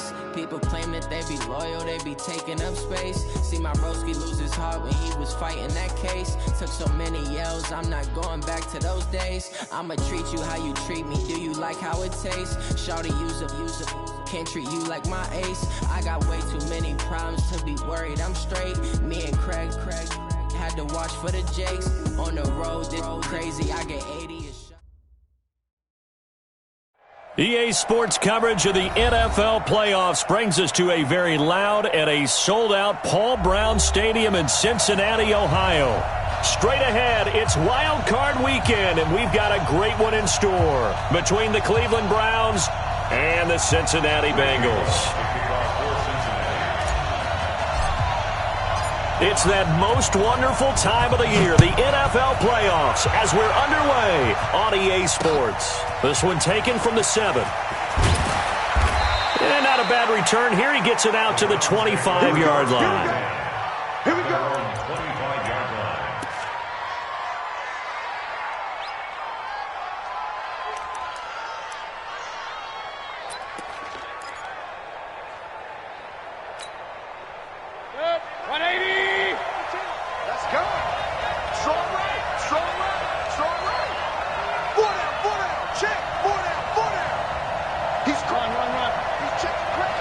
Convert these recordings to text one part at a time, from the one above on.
face. People claim that they be loyal, they be taking up space. See my broski lose his heart when he was fighting that case. Took so many yells, I'm not going back to those days. I'ma treat you how you treat me, do you like how it tastes? Shawty, use up, can't treat you like my ace. I got way too many problems to be worried, I'm straight. Me and Craig had to watch for the Jakes. On the road, this crazy, I get 80 a shot. EA Sports coverage of the NFL playoffs brings us to a very loud and a sold-out Paul Brown Stadium in Cincinnati, Ohio. Straight ahead, it's Wild Card Weekend, and we've got a great one in store between the Cleveland Browns and the Cincinnati Bengals. It's that most wonderful time of the year, the NFL playoffs, as we're underway on EA Sports. This one taken from the 7. And not a bad return here. He gets it out to the 25-yard line. Here we go. 25-yard line. Good. 180. Let's go. Strong right. Strong right. Strong right. 4 down. 4 down. Check. 4 down. 4 down. He's run. He's checking quick.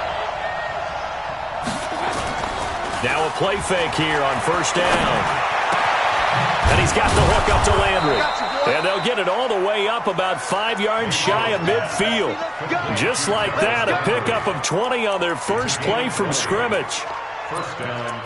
Now a play fake here on first down. And he's got the hook up to Landry. And they'll get it all the way up about 5 yards shy of midfield. Just like that, a pickup of 20 on their first play from scrimmage.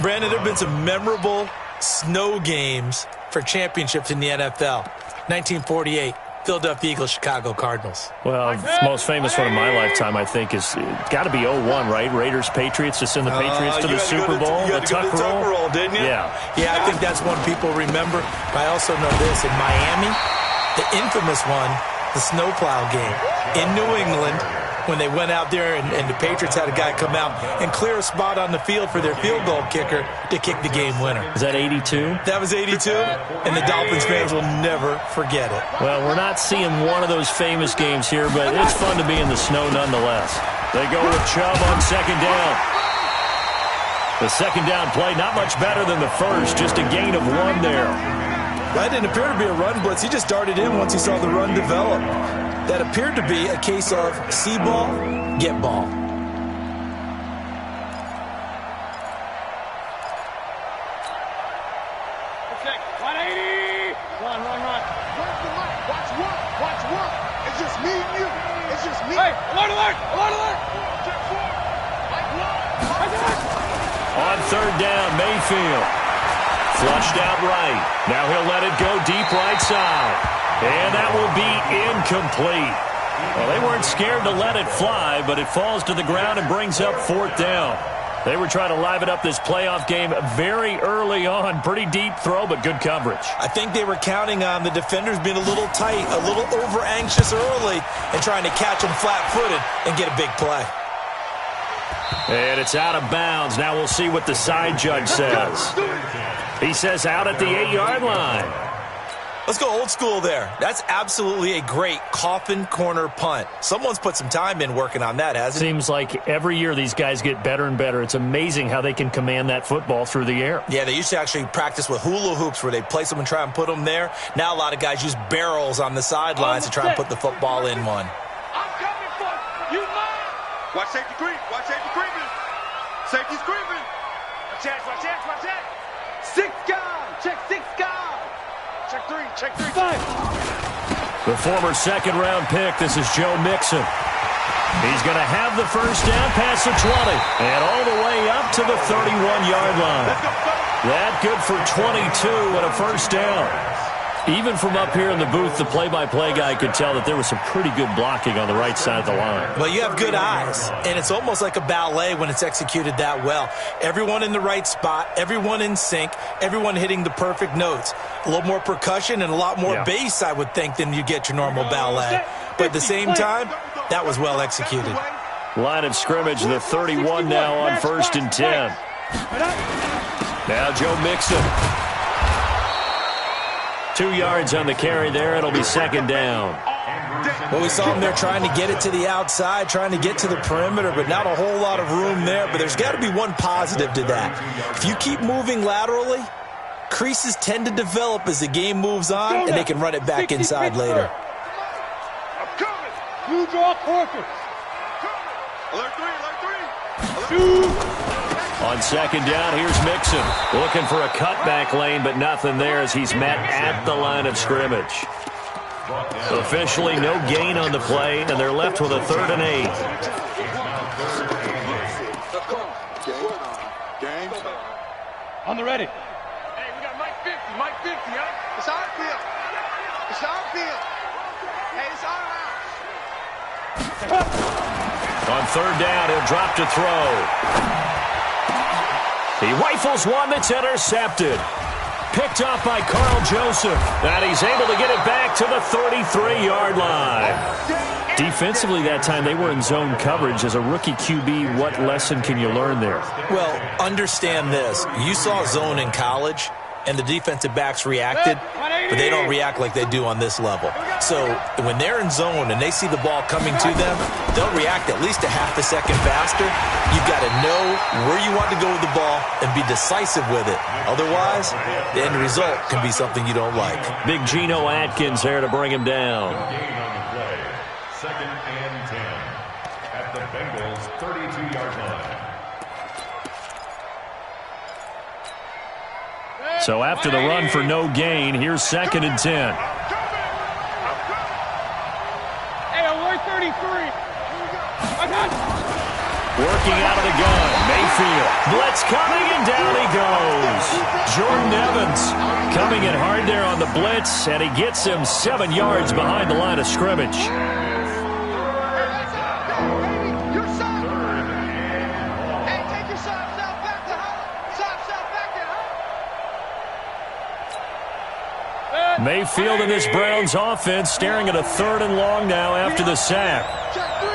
Brandon, there have been some memorable snow games for championships in the NFL. 1948, Philadelphia Eagles, Chicago Cardinals. Well, the most famous one of my lifetime, I think, is got to be 01, right? Raiders, Patriots, to send the Patriots to the Super Bowl. You had to go to the Tuck roll, didn't you? Yeah. Yeah, I think that's one people remember. But I also know this. In Miami, the infamous one, the snowplow game. In New England, when they went out there and the Patriots had a guy come out and clear a spot on the field for their field goal kicker to kick the game winner. Is that 82? That was 82, and the Dolphins fans will never forget it. Well, we're not seeing one of those famous games here, but it's fun to be in the snow nonetheless. They go with Chubb on second down. The second down play, not much better than the first, just a gain of 1 there. That didn't appear to be a run blitz. He just darted in once he saw the run develop. That appeared to be a case of see ball, get ball. Okay, 180. Run. Where's the money? Watch one. It's just me and you. It's just me. Hey, alert. Check 4. Like one. On third down, Mayfield. Flushed out right. Now he'll let it go deep right side. And that will be incomplete. Well, they weren't scared to let it fly, but it falls to the ground and brings up 4th down. They were trying to liven up this playoff game very early on. Pretty deep throw, but good coverage. I think they were counting on the defenders being a little tight, a little over-anxious early, and trying to catch them flat-footed and get a big play. And it's out of bounds. Now we'll see what the side judge says. He says out at the 8-yard line. Let's go old school there. That's absolutely a great coffin corner punt. Someone's put some time in working on that, hasn't it? Seems like every year these guys get better and better. It's amazing how they can command that football through the air. Yeah, they used to actually practice with hula hoops where they place them and try and put them there. Now a lot of guys use barrels on the sidelines to try and put the football in one. I'm coming for you. Mine. Watch safety creep. Safety's creeping. Watch that. 6 guys. Check 6 guys. Check 3. 5. The former second-round pick, this is Joe Mixon. He's going to have the first down past the 20 and all the way up to the 31-yard line. That good for 22 and a first down. Even from up here in the booth, the play-by-play guy could tell that there was some pretty good blocking on the right side of the line. Well, you have good eyes, and it's almost like a ballet when it's executed that well. Everyone in the right spot, everyone in sync, everyone hitting the perfect notes. A little more percussion and a lot more bass, I would think, than you get your normal ballet. But at the same time, that was well executed. Line of scrimmage, the 31 now on 1st and 10. Now Joe Mixon. 2 yards on the carry there. It'll be second down. Well, we saw him there trying to get it to the outside, trying to get to the perimeter, but not a whole lot of room there. But there's got to be one positive to that. If you keep moving laterally, creases tend to develop as the game moves on, and they can run it back inside later. I'm coming. You draw corpus. Alert three. Shoot. On second down, here's Mixon. Looking for a cutback lane, but nothing there as he's met at the line of scrimmage. Officially no gain on the play, and they're left with a 3rd and 8. On the ready. Hey, we got Mike 50, huh? It's our field. It's our field. Hey, it's our house. On 3rd down, he'll drop to throw. He rifles one that's intercepted. Picked off by Carl Joseph. And he's able to get it back to the 33-yard line. Defensively that time, they were in zone coverage. As a rookie QB, what lesson can you learn there? Well, understand this. You saw zone in college, and the defensive backs reacted, but they don't react like they do on this level. So when they're in zone and they see the ball coming to them, they'll react at least a half a second faster. You've got to know where you want to go with the ball and be decisive with it. Otherwise, the end result can be something you don't like. Big Geno Atkins there to bring him down. Gain on the play. 2nd and 10 at the Bengals' 32-yard line. So after the run for no gain, here's 2nd and 10. Hey, alert 33. I got it. Working out of the gun, Mayfield. Blitz coming, and down he goes. Jordan Evans coming in hard there on the blitz, and he gets him 7 yards behind the line of scrimmage. Mayfield in this Browns offense staring at a 3rd and long now after the sack. Check three.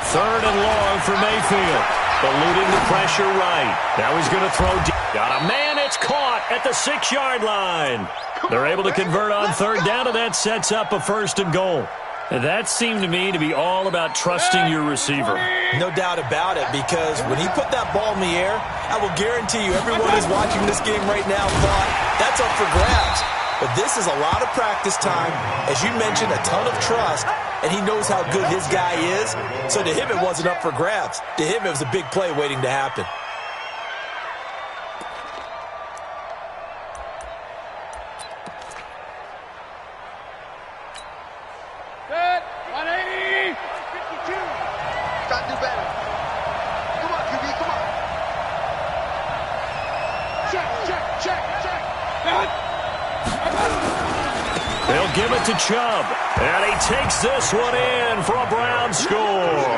3rd and long for Mayfield. Eluding the pressure right. Now he's going to throw deep. Got a man, it's caught at the 6-yard line. They're able to convert on 3rd down, and that sets up a 1st and goal. That seemed to me to be all about trusting your receiver. No doubt about it, because when he put that ball in the air, I will guarantee you everyone who's watching this game right now thought, that's up for grabs. But this is a lot of practice time. As you mentioned, a ton of trust, and he knows how good his guy is. So to him, it wasn't up for grabs. To him, it was a big play waiting to happen. Set. 180. 52. Try to do better. Come on, QB, come on. Check. They'll give it to Chubb, and he takes this one in for a Brown score.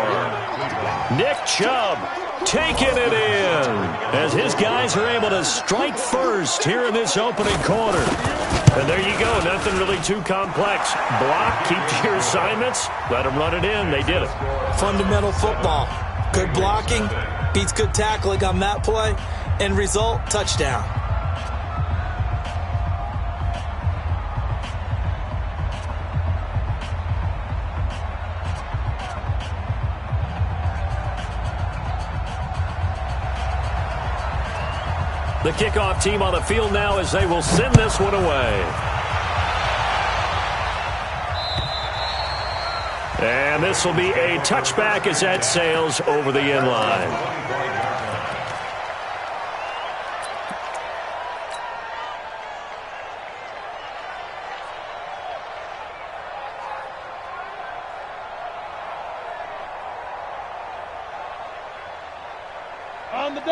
Nick Chubb taking it in as his guys are able to strike first here in this opening quarter. And there you go, nothing really too complex. Block, keep to your assignments, let them run it in. They did it. Fundamental football. Good blocking beats good tackling on that play. End result, touchdown. The kickoff team on the field now as they will send this one away. And this will be a touchback as that sails over the end line.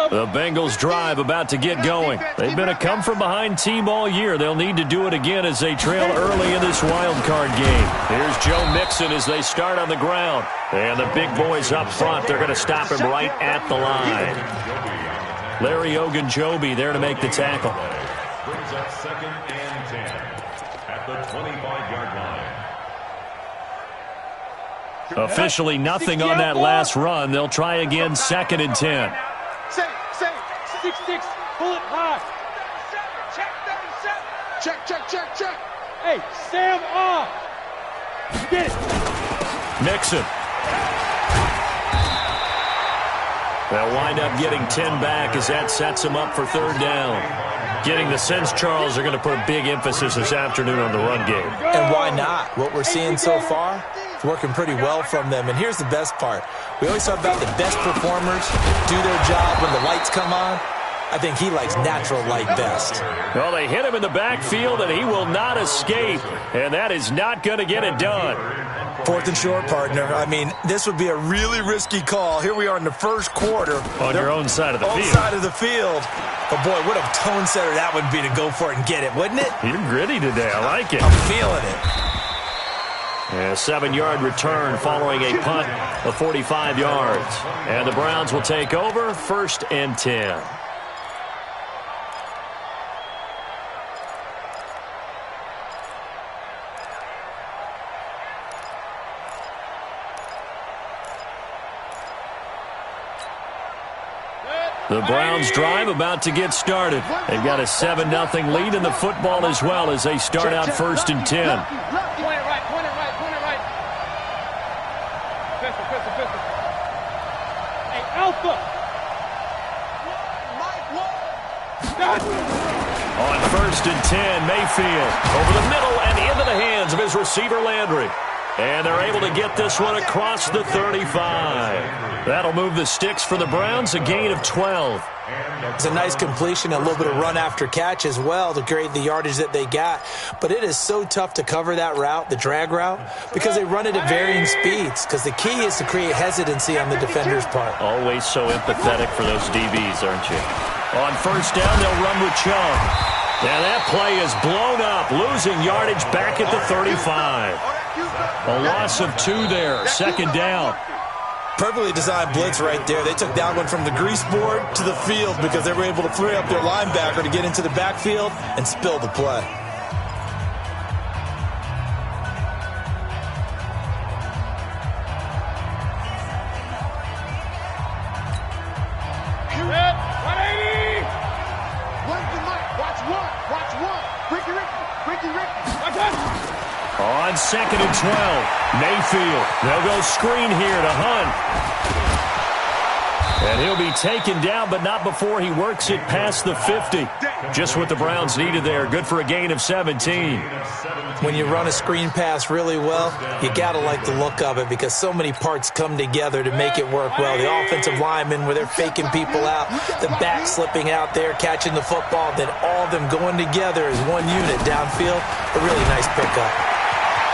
The Bengals drive about to get going. They've been a come-from-behind team all year. They'll need to do it again as they trail early in this wild card game. Here's Joe Mixon as they start on the ground. And the big boys up front, they're going to stop him right at the line. Larry Ogunjobi there to make the tackle. Brings up 2nd and 10 at the 25-yard line. Officially nothing on that last run. They'll try again 2nd and 10. 6-6. Pull it high. Check. Hey, Sam off. Get it. Mixon. They'll wind up getting 10 back as that sets them up for third down. Getting the sense, Charles, are going to put a big emphasis this afternoon on the run game. And why not? What we're seeing so far, it's working pretty well from them. And here's the best part. We always talk about the best performers do their job when the lights come on. I think he likes natural light best. Well, they hit him in the backfield, and he will not escape. And that is not going to get it done. 4th and short, partner. I mean, this would be a really risky call. Here we are in the first quarter. On your own side of the field. Own side of the field. But, boy, what a tone setter that would be to go for it and get it, wouldn't it? You're gritty today. I like it. I'm feeling it. A 7-yard return following a punt of 45 yards. And the Browns will take over 1st and 10. The Browns drive about to get started. They've got a 7-0 lead in the football as well as they start out 1st and 10. Point it right, point it right, point it right. Pistol, pistol, pistol. Hey, Alpha. On 1st and 10, Mayfield over the middle and into the hands of his receiver Landry. And they're able to get this one across the 35. That'll move the sticks for the Browns, a gain of 12. It's a nice completion, a little bit of run after catch as well to create the yardage that they got. But it is so tough to cover that route, the drag route, because they run it at varying speeds. Because the key is to create hesitancy on the defender's part. Always so empathetic for those DBs, aren't you? On 1st down, they'll run with Chubb. And that play is blown up, losing yardage back at the 35. A loss of 2 there, 2nd down. Perfectly designed blitz right there. They took that one from the grease board to the field because they were able to free up their linebacker to get into the backfield and spill the play. On 2nd and 12, Mayfield. They'll go screen here to Hunt. And he'll be taken down, but not before he works it past the 50. Just what the Browns needed there. Good for a gain of 17. When you run a screen pass really well, you got to like the look of it because so many parts come together to make it work well. The offensive linemen where they're faking people out, the back slipping out there, catching the football, then all of them going together as one unit downfield. A really nice pickup.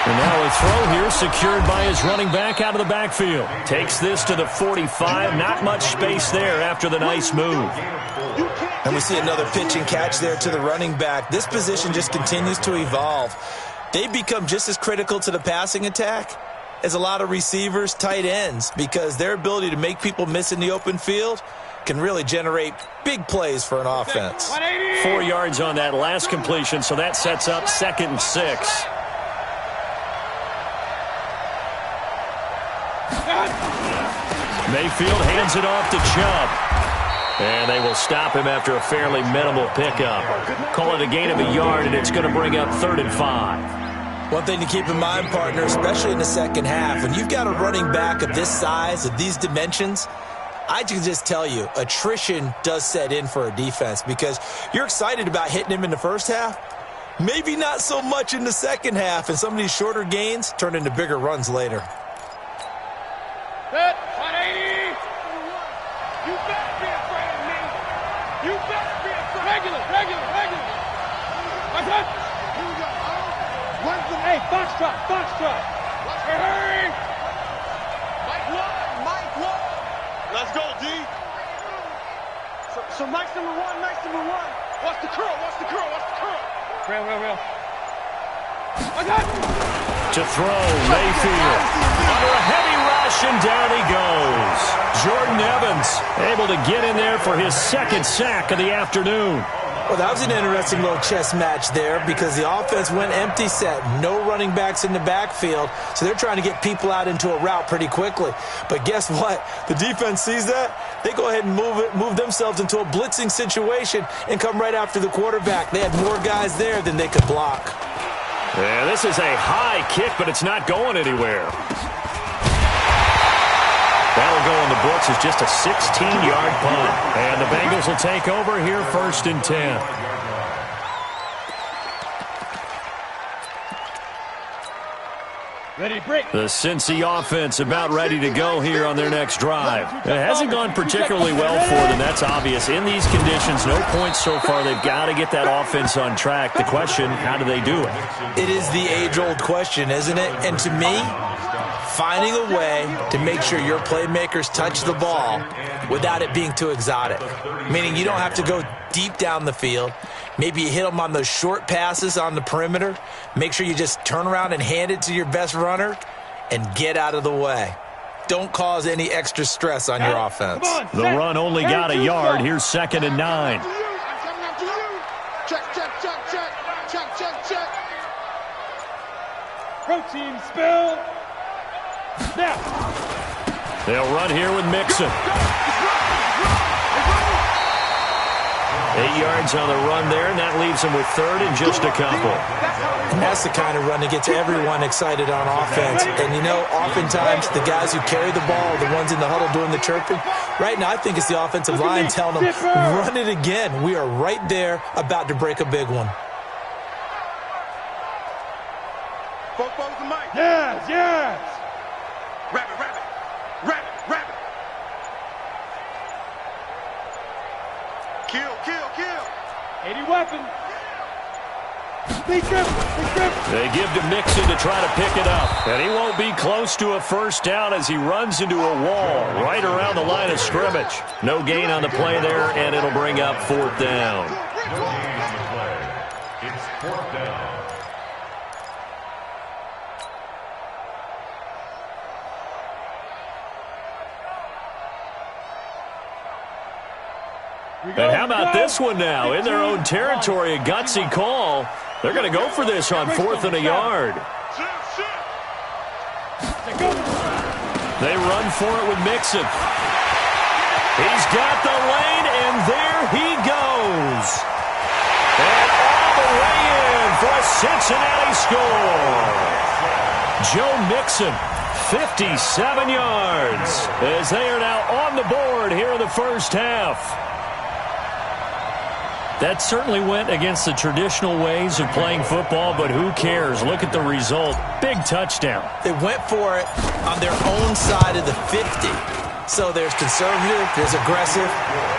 And now a throw here secured by his running back out of the backfield. Takes this to the 45. Not much space there after the nice move. And we see another pitch and catch there to the running back. This position just continues to evolve. They become just as critical to the passing attack as a lot of receivers, tight ends, because their ability to make people miss in the open field can really generate big plays for an offense. 4 yards on that last completion, so that sets up 2nd and 6. Mayfield hands it off to Chubb. And they will stop him after a fairly minimal pickup. Call it a gain of a yard, and it's going to bring up 3rd and 5. One thing to keep in mind, partner, especially in the second half, when you've got a running back of this size, of these dimensions, I can just tell you, attrition does set in for a defense because you're excited about hitting him in the first half. Maybe not so much in the second half, and some of these shorter gains turn into bigger runs later. Set, 180. You better be afraid of me. You better be afraid. Regular. Watch out. Here we go. Hey, foxtrot. Hurry. Mike one. Let's go, D. So Mike's number one. Watch the curl. Real. Watch out. To throw, Mayfield. Under a heavy rush, and down he goes. Jordan Evans able to get in there for his 2nd sack of the afternoon. Well, that was an interesting little chess match there because the offense went empty set. No running backs in the backfield, so they're trying to get people out into a route pretty quickly. But guess what? The defense sees that. They go ahead and move themselves into a blitzing situation and come right after the quarterback. They had more guys there than they could block. Yeah, this is a high kick, but it's not going anywhere. That'll go in the books as just a 16-yard punt. And the Bengals will take over here 1st and 10. Ready, break. The Cincy offense about ready to go here on their next drive. It hasn't gone particularly well for them. That's obvious. In these conditions, no points so far. They've got to get that offense on track. The question, how do they do it? It is the age-old question, isn't it? And to me, finding a way to make sure your playmakers touch the ball without it being too exotic. Meaning you don't have to go deep down the field. Maybe you hit them on those short passes on the perimeter. Make sure you just turn around and hand it to your best runner and get out of the way. Don't cause any extra stress on your offense. The run only got a yard. Here's 2nd and 9. Check, check, check, check, check, check, check. Protein spill. Now. They'll run here with Mixon. 8 yards on the run there, and that leaves them with 3rd and just a couple. And that's the kind of run that gets everyone excited on offense. And, you know, oftentimes the guys who carry the ball are the ones in the huddle doing the chirping. Right now, I think it's the offensive line telling them, run it again. We are right there about to break a big one. Yes, yes. Rabbit, rabbit, rabbit, rabbit. Kill, kill, kill. 80 weapon. Big grip, big grip. They give to Mixon to try to pick it up. And he won't be close to a first down as he runs into a wall right around the line of scrimmage. No gain on the play there, and it'll bring up 4th down. It's 4th down. And how about this one now? In their own territory, a gutsy call. They're going to go for this on 4th and a yard. They run for it with Mixon. He's got the lane, and there he goes. And all the way in for a Cincinnati score. Joe Mixon, 57 yards, as they are now on the board here in the first half. That certainly went against the traditional ways of playing football, but who cares? Look at the result. Big touchdown. They went for it on their own side of the 50. So there's conservative, there's aggressive,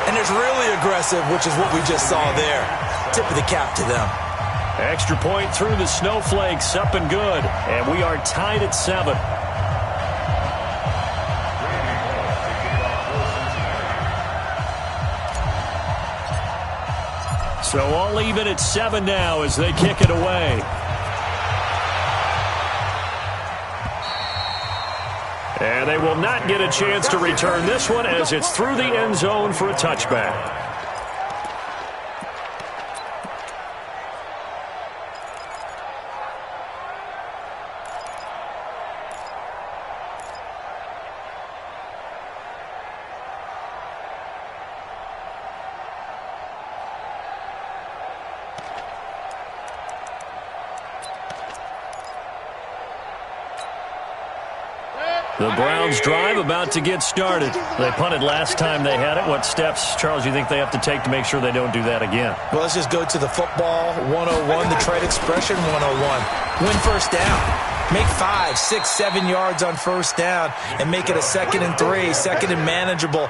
and there's really aggressive, which is what we just saw there. Tip of the cap to them. Extra point through the snowflakes, up and good. And we are tied at 7. So all even at 7 now as they kick it away. And they will not get a chance to return this one as it's through the end zone for a touchback. The Browns drive about to get started. They punted last time they had it. What steps, Charles, you think they have to take to make sure they don't do that again? Well, let's just go to the football 101, the trade expression 101. Win first down. Make 5, 6, 7 yards on first down and make it a 2nd and 3, 2nd and manageable.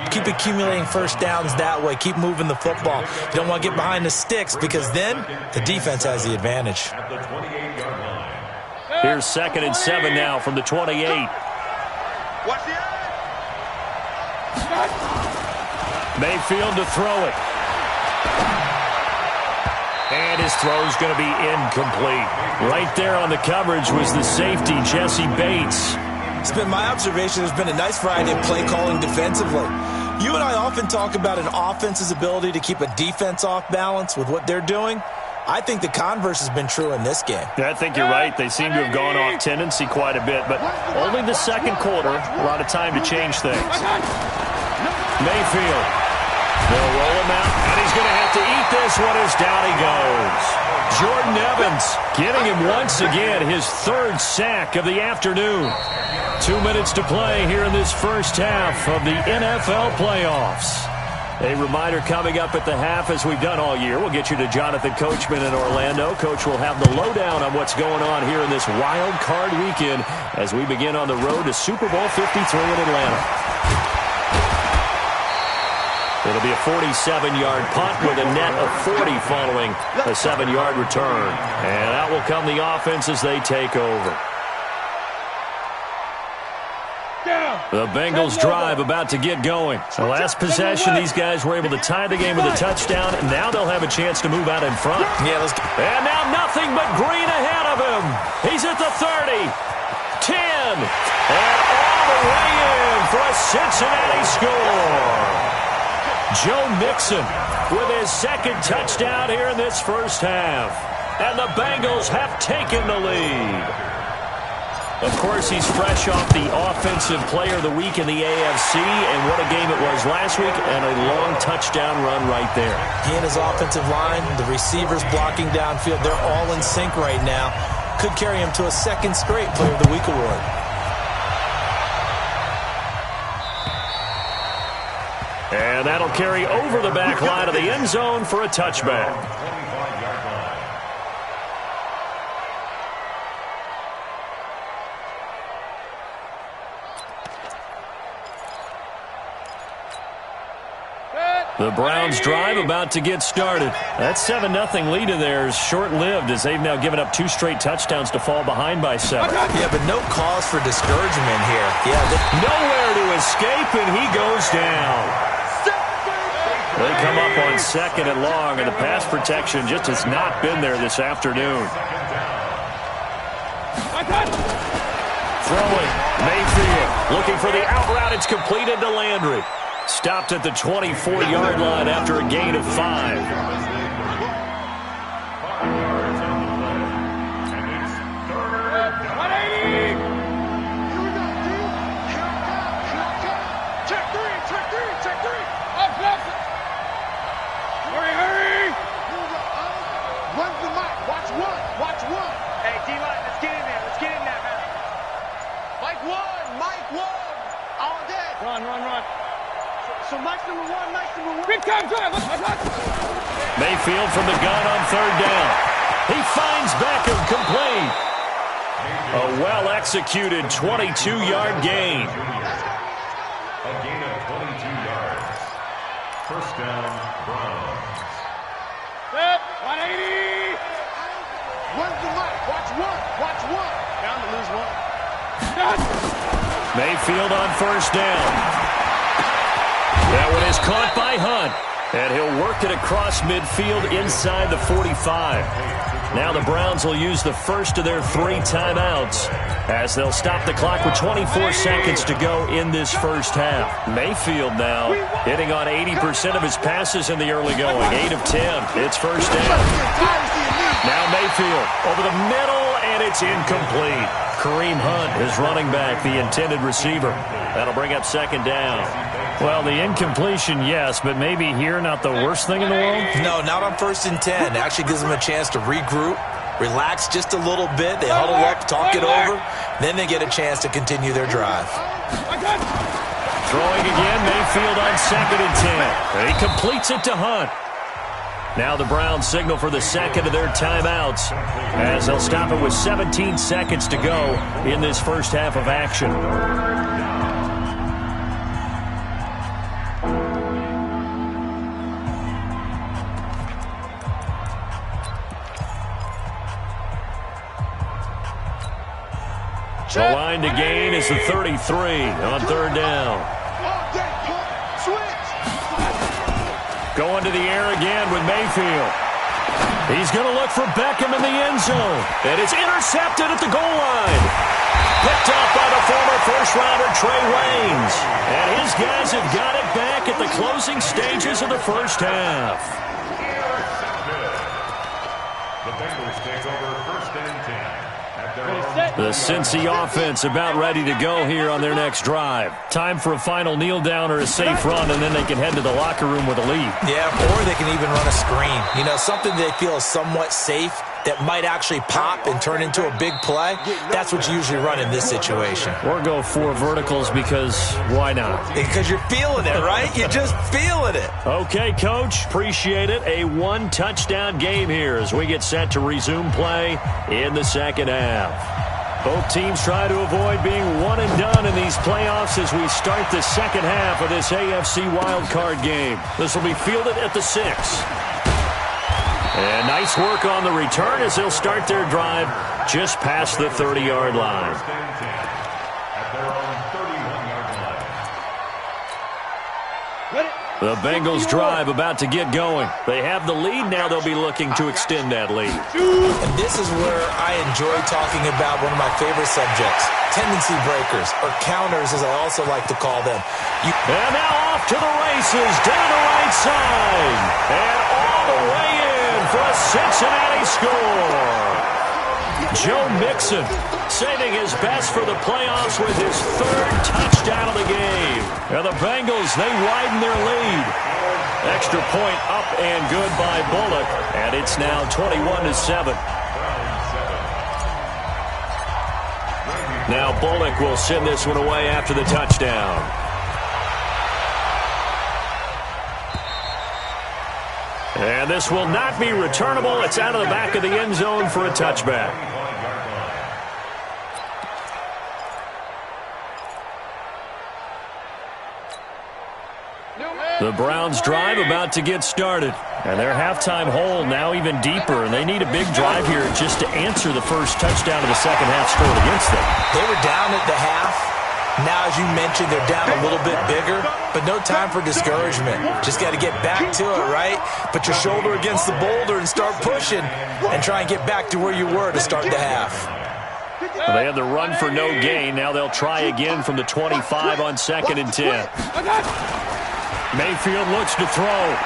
Keep accumulating first downs that way. Keep moving the football. You don't want to get behind the sticks because then the defense has the advantage. Here's 2nd and 7 now from the 28. Watch the eye. Mayfield to throw it. And his throw's going to be incomplete. Right there on the coverage was the safety, Jesse Bates. It's been my observation there's been a nice variety of play calling defensively. You and I often talk about an offense's ability to keep a defense off balance with what they're doing. I think the converse has been true in this game. Yeah, I think you're right. They seem to have gone off tendency quite a bit, but only the second quarter, a lot of time to change things. Mayfield They'll roll him out, and he's going to have to eat this one as down he goes. Jordan Evans getting him once again his third sack of the afternoon. 2 minutes to play here in this first half of the NFL playoffs. A reminder coming up at the half, as we've done all year. We'll get you to Jonathan Coachman in Orlando. Coach will have the lowdown on what's going on here in this wild card weekend as we begin on the road to Super Bowl 53 in Atlanta. It'll be a 47-yard punt with a net of 40 following a 7-yard return. And out will come the offense as they take over. The Bengals drive about to get going. The last possession, these guys were able to tie the game with a touchdown, and now they'll have a chance to move out in front. Yeah, let's go. And now nothing but green ahead of him. He's at the 30, 10, and all the way in for a Cincinnati score. Joe Mixon with his second touchdown here in this first half. And the Bengals have taken the lead. Of course, he's fresh off the Offensive Player of the Week in the AFC, and what a game it was last week, and a long touchdown run right there. He and his offensive line, the receivers blocking downfield, they're all in sync right now. Could carry him to a second straight Player of the Week award. And that'll carry over the back line of the end zone for a touchback. The Browns drive about to get started. That 7-0 lead of theirs short-lived as they've now given up 2 straight touchdowns to fall behind by 7. Yeah, but no cause for discouragement here. Yeah, nowhere to escape, and he goes down. They come up on 2nd and long, and the pass protection just has not been there this afternoon. Throwing, Mayfield looking for the out route. It's completed to Landry. Stopped at the 24-yard line after a gain of 5. So Mike's number one. Big time drive. Mayfield from the gun on 3rd down. He finds Beckham complete. A well-executed 22-yard gain. A gain of 22 yards. First down, Browns. Step, 180. Where's the Mike? Watch one. Down to lose one. Mayfield on 1st down. That one is caught by Hunt, and he'll work it across midfield inside the 45. Now the Browns will use the first of their 3 timeouts as they'll stop the clock with 24 seconds to go in this first half. Mayfield now hitting on 80% of his passes in the early going. 8 of 10. It's first down. Now Mayfield over the middle, and it's incomplete. Kareem Hunt is running back, the intended receiver. That'll bring up 2nd down. Well, the incompletion, yes, but maybe here not the worst thing in the world? No, not on 1st and 10. It actually gives them a chance to regroup, relax just a little bit. They huddle up, talk it over. Then they get a chance to continue their drive. Throwing again, Mayfield on 2nd and 10. He completes it to Hunt. Now the Browns signal for the second of their timeouts as they'll stop it with 17 seconds to go in this first half of action. The line to gain is the 33 on 3rd down. Going to the air again with Mayfield. He's going to look for Beckham in the end zone. And it's intercepted at the goal line. Picked up by the former first-rounder Trey Waynes. And his guys have got it back at the closing stages of the first half. The Bengals take over 1st and 10 at The Cincy offense about ready to go here on their next drive. Time for a final kneel down or a safe run, and then they can head to the locker room with a lead. Yeah, or they can even run a screen. You know, something they feel is somewhat safe that might actually pop and turn into a big play. That's what you usually run in this situation. Or go 4 verticals because why not? Because you're feeling it, right? You're just feeling it. Okay, Coach. Appreciate it. A 1-touchdown game here as we get set to resume play in the second half. Both teams try to avoid being one and done in these playoffs as we start the second half of this AFC wildcard game. This will be fielded at the 6. And nice work on the return as they'll start their drive just past the 30-yard line. The Bengals drive about to get going. They have the lead. Now they'll be looking to extend that lead. And this is where I enjoy talking about one of my favorite subjects, tendency breakers, or counters as I also like to call them. And now off to the races, down the right side. And all the way in for a Cincinnati score. Joe Mixon saving his best for the playoffs with his 3rd touchdown of the game. And the Bengals, they widen their lead. Extra point up and good by Bullock. And it's now 21-7. Now Bullock will send this one away after the touchdown. And this will not be returnable. It's out of the back of the end zone for a touchback. The Browns drive about to get started. And their halftime hole now even deeper. And they need a big drive here just to answer the first touchdown of the second half scored against them. They were down at the half. Now, as you mentioned, they're down a little bit bigger, but no time for discouragement. Just got to get back to it, right? Put your shoulder against the boulder and start pushing and try and get back to where you were to start the half. Well, they had the run for no gain. Now they'll try again from the 25 on 2nd and 10. Mayfield looks to throw.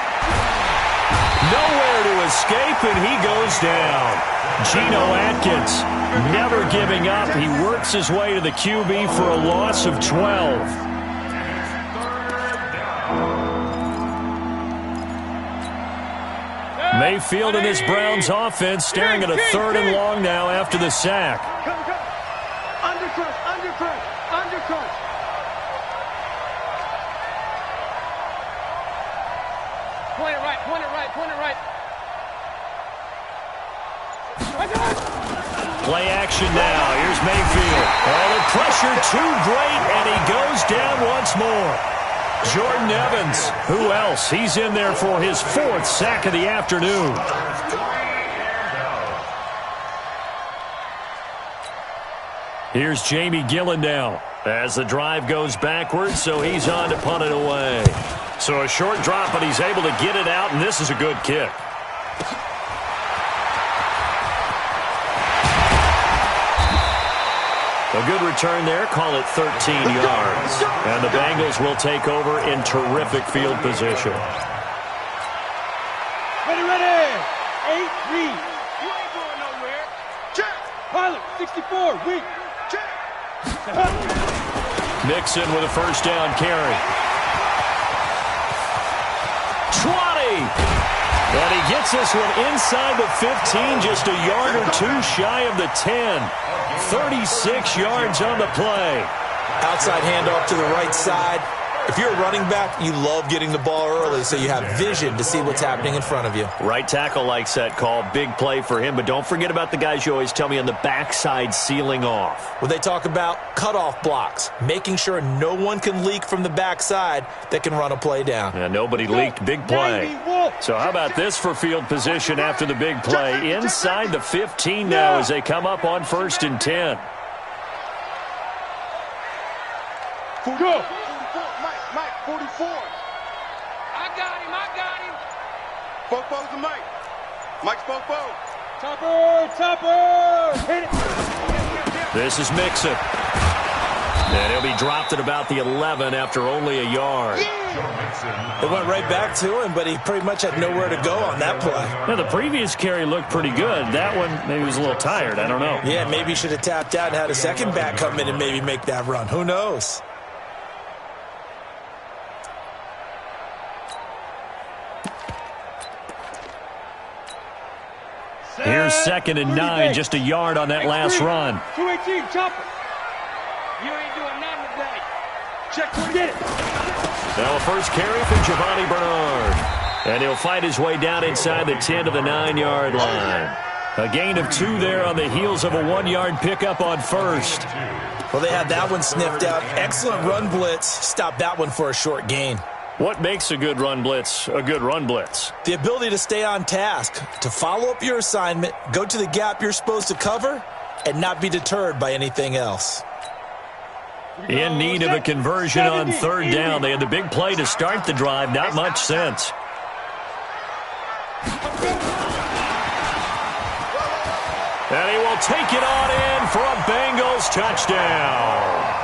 Nowhere to escape, and he goes down. Geno Atkins never giving up. He works his way to the QB for a loss of 12. Mayfield and his Browns offense staring at a 3rd and long now after the sack. Undercut. Point it right. Play action now. Here's Mayfield. Oh, the pressure too great, and he goes down once more. Jordan Evans. Who else? He's in there for his 4th sack of the afternoon. Here's Jamie Gillen now as the drive goes backwards, so he's on to punt it away. So a short drop, but he's able to get it out, and this is a good kick. A good return there. Call it 13 yards. And the Bengals will take over in terrific field position. Ready. 8-3. You ain't going nowhere. Check. Pilot, 64. Weak. Check. Mixon with a first down carry. 20. And he gets this one inside the 15, just a yard or two shy of the 10. 36 yards on the play. Outside handoff to the right side. If you're a running back, you love getting the ball early so you have vision to see what's happening in front of you. Right tackle likes that call. Big play for him, but don't forget about the guys you always tell me on the backside sealing off. When they talk about cutoff blocks, making sure no one can leak from the backside that can run a play down. Yeah, nobody leaked. Big play. So how about this for field position after the big play? Inside the 15 now as they come up on 1st and 10. Go. 44. I got him. Fofo's the Mike. Mike's Fofo. Topper. Hit it. This is Mixon. And he'll be dropped at about the 11 after only a yard. It went right back to him, but he pretty much had nowhere to go on that play. Now, the previous carry looked pretty good. That one, maybe he was a little tired. I don't know. Yeah, maybe he should have tapped out and had a second back come in and maybe make that run. Who knows? Here's 2nd and 9, just a yard on that last run. 218, chopper. You ain't doing nothing today. Check what did it. Now a first carry from Giovanni Bernard. And he'll fight his way down inside the 10 to the 9-yard line. A gain of 2 there on the heels of a 1-yard pickup on first. Well, they had that one sniffed out. Excellent run blitz. Stopped that one for a short gain. What makes a good run blitz a good run blitz? The ability to stay on task, to follow up your assignment, go to the gap you're supposed to cover, and not be deterred by anything else. In need of a conversion on 3rd down. They had the big play to start the drive. Not much sense. And he will take it on in for a Bengals touchdown.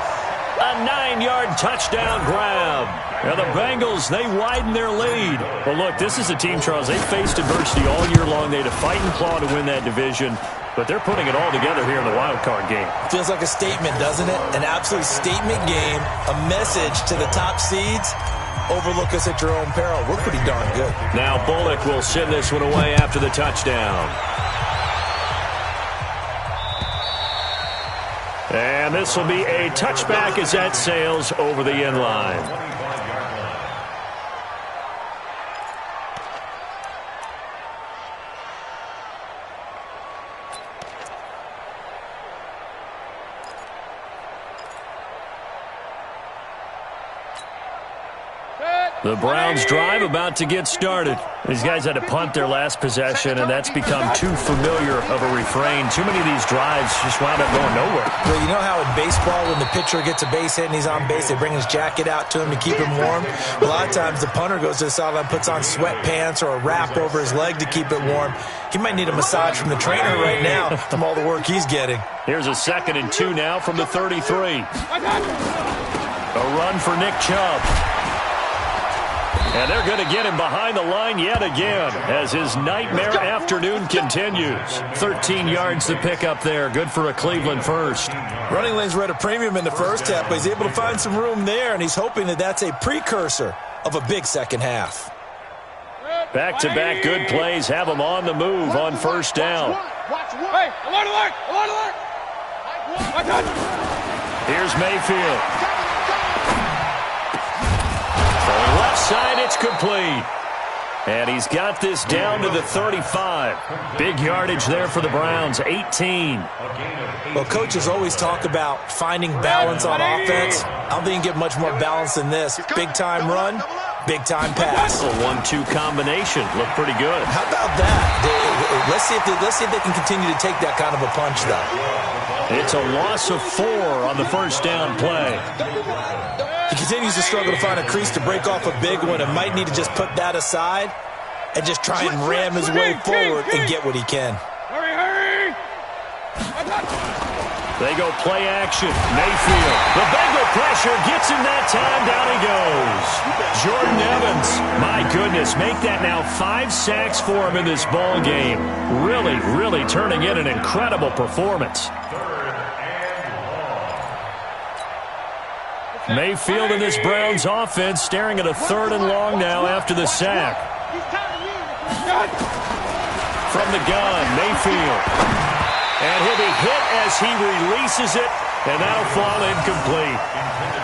A 9-yard touchdown grab. Now the Bengals, they widen their lead. But look, this is a team, Charles, they faced adversity all year long. They had to fight and claw to win that division. But they're putting it all together here in the wild card game. Feels like a statement, doesn't it? An absolute statement game. A message to the top seeds. Overlook us at your own peril. We're pretty darn good. Now Bullock will send this one away after the touchdown. And this will be a touchback as that sails over the end line. The Browns drive about to get started. These guys had to punt their last possession, and that's become too familiar of a refrain. Too many of these drives just wound up going nowhere. Well, you know how in baseball when the pitcher gets a base hit and he's on base, they bring his jacket out to him to keep him warm? A lot of times the punter goes to the sideline, puts on sweatpants or a wrap over his leg to keep it warm. He might need a massage from the trainer right now from all the work he's getting. Here's a 2nd and 2 now from the 33. A run for Nick Chubb. And they're going to get him behind the line yet again as his nightmare afternoon continues. 13 yards to pick up there. Good for a Cleveland first. Running lanes were at a premium in the first half, but he's able to find some room there, and he's hoping that that's a precursor of a big second half. Back-to-back good plays have him on the move on first down. Hey, alert, alert, alert, alert. Here's Mayfield. Left side, it's complete. And he's got this down to the 35. Big yardage there for the Browns, 18. Well, coaches always talk about finding balance on offense. I don't think you can get much more balance than this. Big-time run, big-time pass. A 1-2 combination. Looked pretty good. How about that? Let's see if they can continue to take that kind of a punch, though. It's a loss of 4 on the first down play. He continues to struggle to find a crease to break off a big one and might need to just put that aside and just try and ram his way forward and get what he can. Hurry, hurry! They go play action. Mayfield. The Bengal pressure gets him that time. Down he goes. Jordan Evans. My goodness, make that now 5 sacks for him in this ball game. Really, really turning in an incredible performance. Mayfield in this Browns offense staring at a 3rd and long now after the sack. From the gun, Mayfield. And he'll be hit as he releases it, and that'll fall incomplete.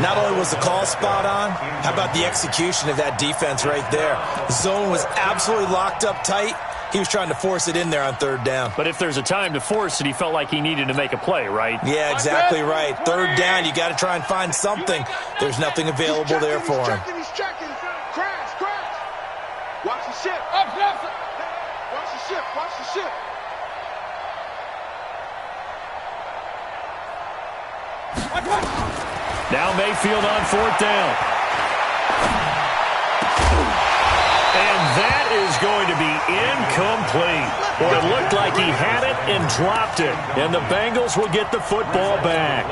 Not only was the call spot on, how about the execution of that defense right there? The zone was absolutely locked up tight. He was trying to force it in there on 3rd down. But if there's a time to force it, he felt like he needed to make a play, right? Yeah, exactly right. 3rd down, you got to try and find something. There's nothing available there for him. He's checking. Crash, crash. Watch the ship. Up. Watch the ship. Watch the ship. Now Mayfield on 4th down. And that is going to be incomplete. Well, it looked like he had it and dropped it. And the Bengals will get the football back.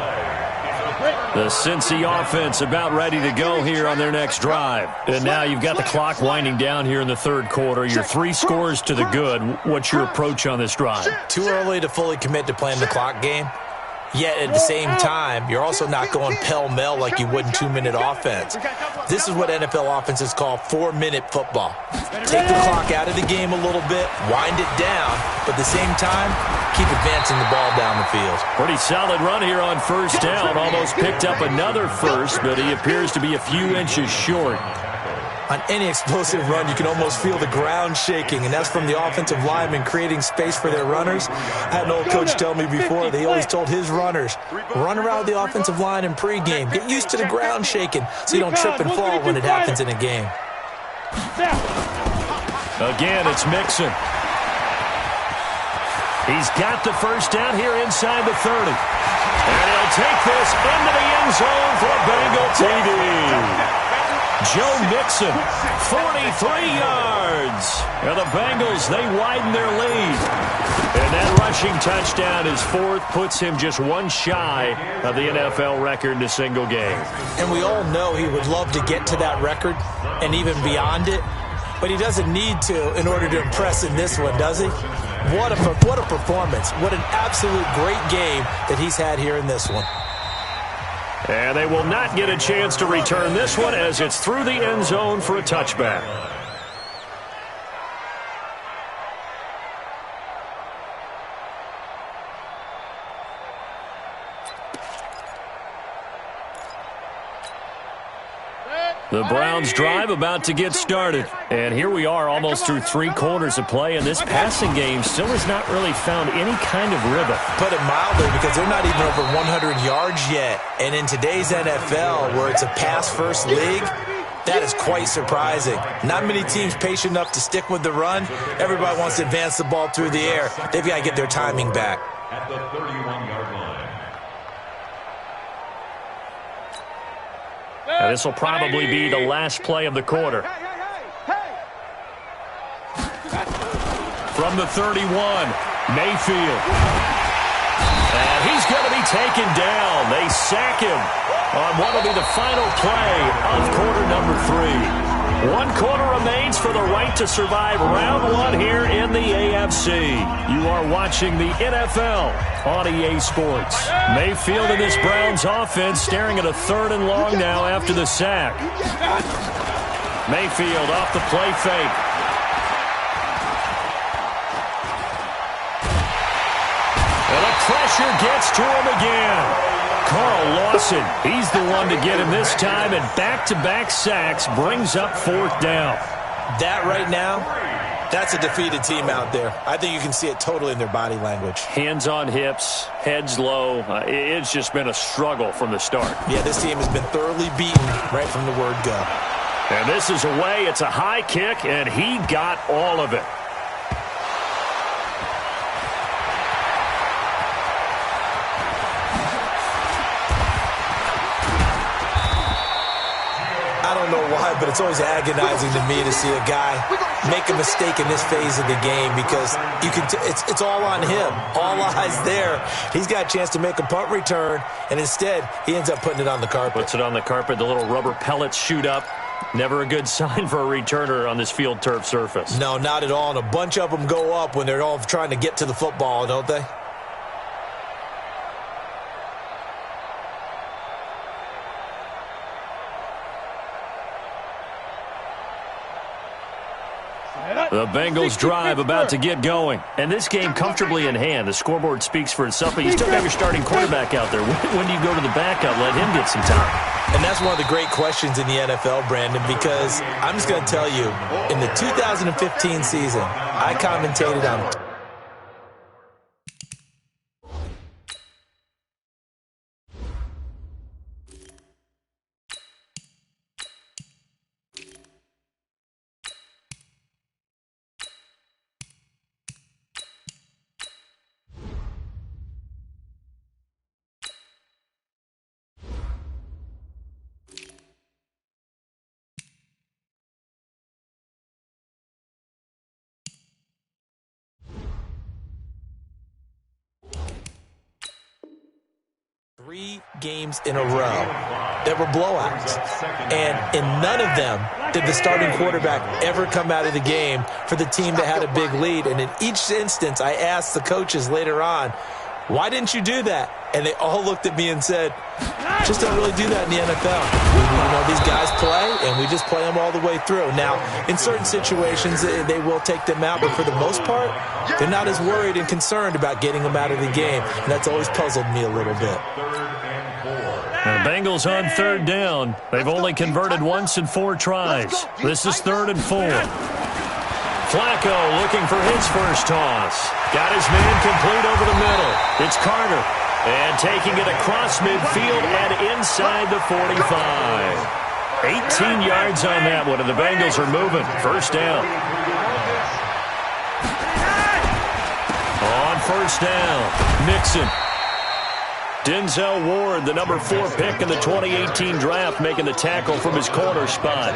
The Cincy offense about ready to go here on their next drive. And now you've got the clock winding down here in the third quarter. You're 3 scores to the good. What's your approach on this drive? Too early to fully commit to playing the clock game. Yet at the same time, you're also not going pell-mell like you would in 2-minute offense. This is what NFL offenses call 4-minute football. Take the clock out of the game a little bit, wind it down, but at the same time, keep advancing the ball down the field. Pretty solid run here on first down. Almost picked up another first, but he appears to be a few inches short. On any explosive run, you can almost feel the ground shaking, and that's from the offensive linemen creating space for their runners. I had an old coach tell me before, they always told his runners, run around the offensive line in pregame. Get used to the ground shaking so you don't trip and fall when it happens in a game. Again, it's Mixon. He's got the first down here inside the 30. And he'll take this into the end zone for a Bengal TD. Joe Mixon, 43 yards. And the Bengals, they widen their lead. And that rushing touchdown is fourth, puts him just one shy of the NFL record in a single game. And we all know he would love to get to that record and even beyond it, but he doesn't need to in order to impress in this one, does he? What a performance. What an absolute great game that he's had here in this one. And they will not get a chance to return this one as it's through the end zone for a touchback. The Browns drive about to get started. And here we are almost through 3 quarters of play, and this passing game still has not really found any kind of rhythm. Put it mildly, because they're not even over 100 yards yet. And in today's NFL, where it's a pass-first league, that is quite surprising. Not many teams patient enough to stick with the run. Everybody wants to advance the ball through the air. They've got to get their timing back. At the 31-yard line. Now, this will probably be the last play of the quarter. From the 31, Mayfield. And he's going to be taken down. They sack him on what will be the final play of quarter number 3. 1 quarter remains for the right to survive round 1 here in the AFC. You are watching the NFL on EA Sports. Mayfield and this Browns offense staring at a 3rd and long now after the sack. Mayfield off the play fake. And the pressure gets to him again. Carl Lawson, he's the one to get him this time, and back-to-back sacks brings up 4th down. That right now, that's a defeated team out there. I think you can see it totally in their body language. Hands on hips, heads low. It's just been a struggle from the start. Yeah, this team has been thoroughly beaten right from the word go. And this is away. It's a high kick, and he got all of it. I don't know why, but it's always agonizing to me to see a guy make a mistake in this phase of the game, because you can it's all on him. All eyes there. He's got a chance to make a punt return, and instead he ends up putting it on the carpet. Puts it on the carpet. The little rubber pellets shoot up. Never a good sign for a returner on this field turf surface. No, not at all. And a bunch of them go up when they're all trying to get to the football, don't they? The Bengals drive about to get going. And this game comfortably in hand. The scoreboard speaks for itself, but you still have your starting quarterback out there. When do you go to the backup, let him get some time? And that's one of the great questions in the NFL, Brandon, because I'm just going to tell you, in the 2015 season, I commentated on 3 games in a row that were blowouts. And in none of them did the starting quarterback ever come out of the game for the team that had a big lead. And in each instance, I asked the coaches later on, why didn't you do that? And they all looked at me and said, just don't really do that in the NFL. These guys play, and we just play them all the way through. Now, in certain situations, they will take them out, but for the most part, they're not as worried and concerned about getting them out of the game, and that's always puzzled me a little bit. The Bengals on third down. They've only converted once in 4 tries. This is 3rd and 4. Flacco looking for his first toss. Got his man complete over the middle. It's Carter. And taking it across midfield and inside the 45. 18 yards on that one, and the Bengals are moving. First down. On first down, Mixon. Denzel Ward, the number 4 pick in the 2018 draft, making the tackle from his corner spot.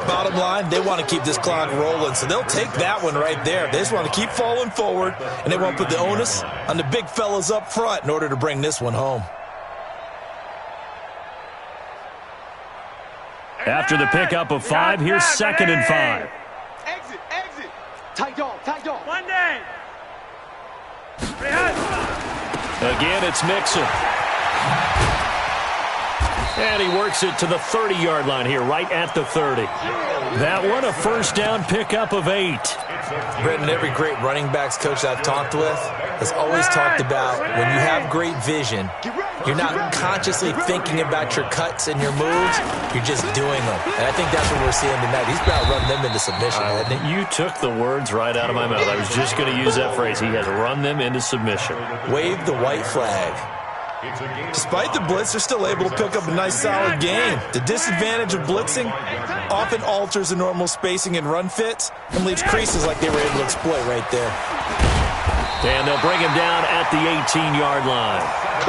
Bottom line, they want to keep this clock rolling, so they'll take that one right there. They just want to keep falling forward, and they want to put the onus on the big fellas up front in order to bring this one home. After the pickup of 5, here's 2nd and 5. Exit, exit. Tight dog, tight dog. Monday. Again, it's Mixon. And he works it to the 30-yard line here, right at the 30. That one, a first down pickup of 8. Brendan, every great running backs coach I've talked with has always talked about when you have great vision, you're not consciously thinking about your cuts and your moves, you're just doing them. And I think that's what we're seeing tonight. He's about to run them into submission, hasn't he? You took the words right out of my mouth. I was just going to use that phrase. He has run them into submission. Wave the white flag. Despite the blitz, they're still able to pick up a nice solid game. The disadvantage of blitzing often alters the normal spacing and run fits and leaves creases like they were able to exploit right there. And they'll bring him down at the 18-yard line.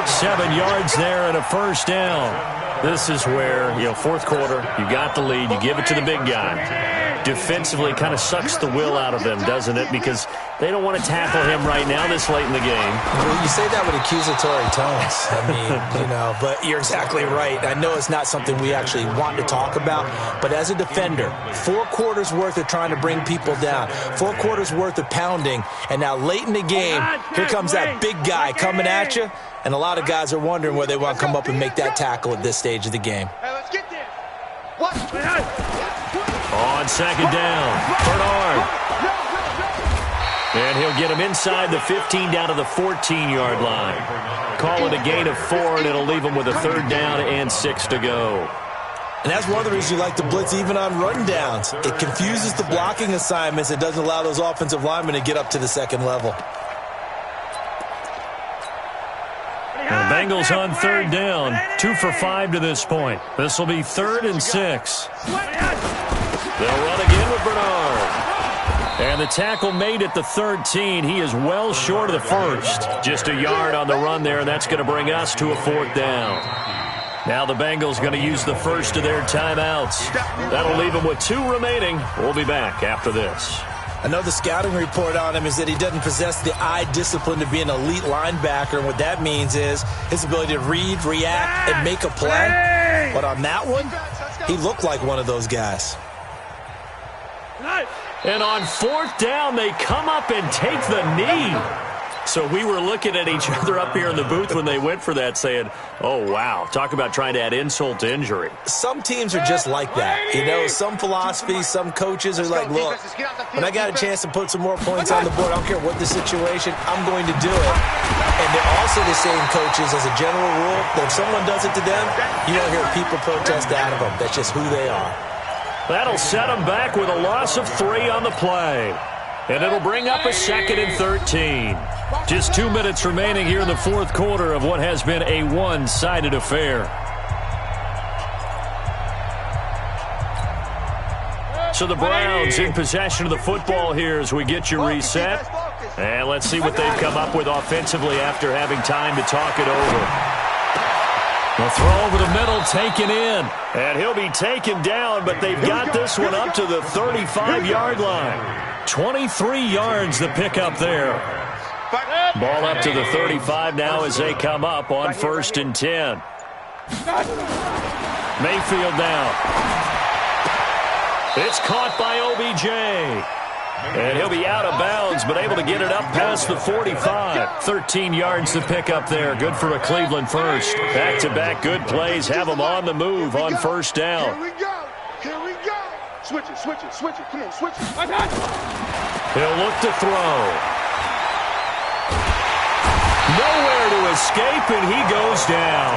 7 yards there and a first down. This is where, fourth quarter, you got the lead, you give it to the big guy. Defensively kind of sucks the will out of them, doesn't it? Because they don't want to tackle him right now this late in the game. Well, you say that with accusatory tones. I mean, but you're exactly right. I know it's not something we actually want to talk about, but as a defender, 4 quarters worth of trying to bring people down, 4 quarters worth of pounding, and now late in the game, here comes that big guy coming at you, and a lot of guys are wondering whether they want to come up and make that tackle at this stage of the game. Hey, let's get there. What? On second down, Bernard. And he'll get him inside the 15 down to the 14-yard line. Call it a gain of 4, and it'll leave him with a 3rd down and 6 to go. And that's one of the reasons you like to blitz even on run downs. It confuses the blocking assignments. It doesn't allow those offensive linemen to get up to the second level. The Bengals on 3rd down, 2 for 5 to this point. This will be 3rd and 6. They'll run again with Bernard. And the tackle made at the 13. He is well short of the first. Just a yard on the run there, and that's going to bring us to a 4th down. Now the Bengals going to use the first of their timeouts. That'll leave them with 2 remaining. We'll be back after this. I know the scouting report on him is that he doesn't possess the eye discipline to be an elite linebacker, and what that means is his ability to read, react, and make a play. But on that one, he looked like one of those guys. And on 4th down, they come up and take the knee. So we were looking at each other up here in the booth when they went for that saying, oh, wow, talk about trying to add insult to injury. Some teams are just like that. Some philosophies, some coaches are like, look, when I got a chance to put some more points on the board, I don't care what the situation, I'm going to do it. And they're also the same coaches as a general rule that if someone does it to them, you don't hear people protest out of them. That's just who they are. That'll set them back with a loss of 3 on the play. And it'll bring up a 2nd and 13. Just 2 minutes remaining here in the 4th quarter of what has been a one-sided affair. So the Browns in possession of the football here as we get you reset. And let's see what they've come up with offensively after having time to talk it over. The throw over the middle, taken in. And he'll be taken down, but they've got this one up to the 35-yard line. 23 yards the pickup there. Ball up to the 35 now as they come up on 1st and 10. Mayfield down. It's caught by OBJ. And he'll be out of bounds, but able to get it up past the 45. 13 yards to pick up there. Good for a Cleveland first. Back-to-back good plays. Have them on the move on 1st down. Here we go. Here we go. Switch it, switch it, switch it. Come on, switch it. He'll look to throw. Nowhere to escape, and he goes down.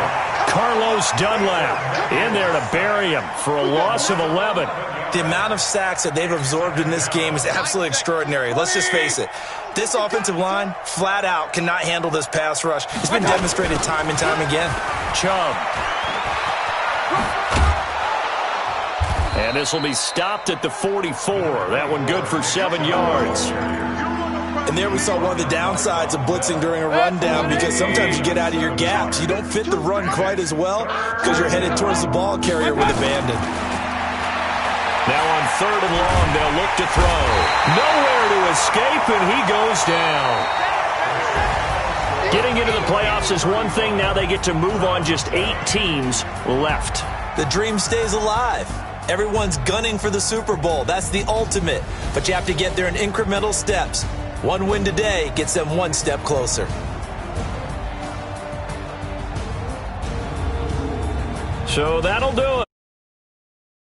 Carlos Dunlap in there to bury him for a loss of 11. The amount of sacks that they've absorbed in this game is absolutely extraordinary. Let's just face it. This offensive line, flat out, cannot handle this pass rush. It's been demonstrated time and time again. Chubb. And this will be stopped at the 44. That one good for 7 yards. And there we saw one of the downsides of blitzing during a rundown, because sometimes you get out of your gaps. You don't fit the run quite as well because you're headed towards the ball carrier with abandon. Now on 3rd and long, they'll look to throw. Nowhere to escape, and he goes down. Getting into the playoffs is one thing. Now they get to move on. Just 8 teams left. The dream stays alive. Everyone's gunning for the Super Bowl. That's the ultimate. But you have to get there in incremental steps. One win today gets them one step closer. So that'll do it.